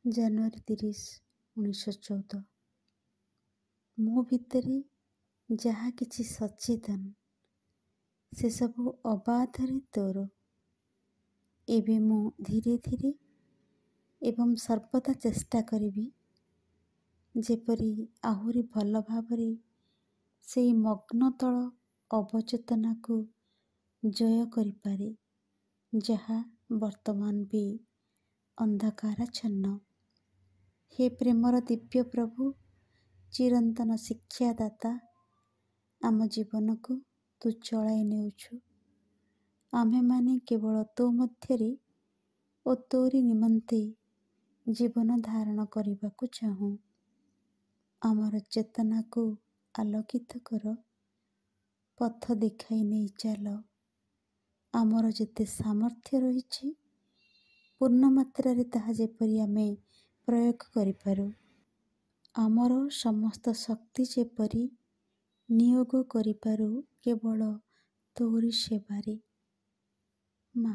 ଜାନୁଆରୀ 30, 1914। ମୋ ଭିତରେ ଯାହା କିଛି ସଚେତନ ସେସବୁ ଅବାଧରେ ତୋର। ଏବେ ମୁଁ ଧୀରେ ଧୀରେ ଏବଂ ସର୍ବଦା ଚେଷ୍ଟା କରିବି ଯେପରି ଆହୁରି ଭଲ ଭାବରେ ସେହି ମଗ୍ନତଳ ଅବଚେତନାକୁ ଜୟ କରିପାରେ, ଯାହା ବର୍ତ୍ତମାନ ବି ଅନ୍ଧକାରାଚ୍ଛନ୍ନ। ହେ ପ୍ରେମର ଦିବ୍ୟ ପ୍ରଭୁ, ଚିରନ୍ତନ ଶିକ୍ଷାଦାତା, ଆମ ଜୀବନକୁ ତୁ ଚଳାଇ ନେଉଛୁ। ଆମ୍ଭେମାନେ କେବଳ ତୋ ମଧ୍ୟରେ ଓ ତୋରି ନିମନ୍ତେ ଜୀବନ ଧାରଣ କରିବାକୁ ଚାହୁଁ। ଆମର ଚେତନାକୁ ଆଲୋକିତ କର, ପଥ ଦେଖାଇ ନେଇ ଚାଲ। ଆମର ଯେତେ ସାମର୍ଥ୍ୟ ରହିଛି ପୂର୍ଣ୍ଣ ମାତ୍ରାରେ ତାହା ଯେପରି ଆମେ ପ୍ରୟୋଗ କରିପାରୁ। ଆମର ସମସ୍ତ ଶକ୍ତି ଯେପରି ନିୟୋଗ କରିପାରୁ କେବଳ ତୋରି ସେବାରେ। ମା।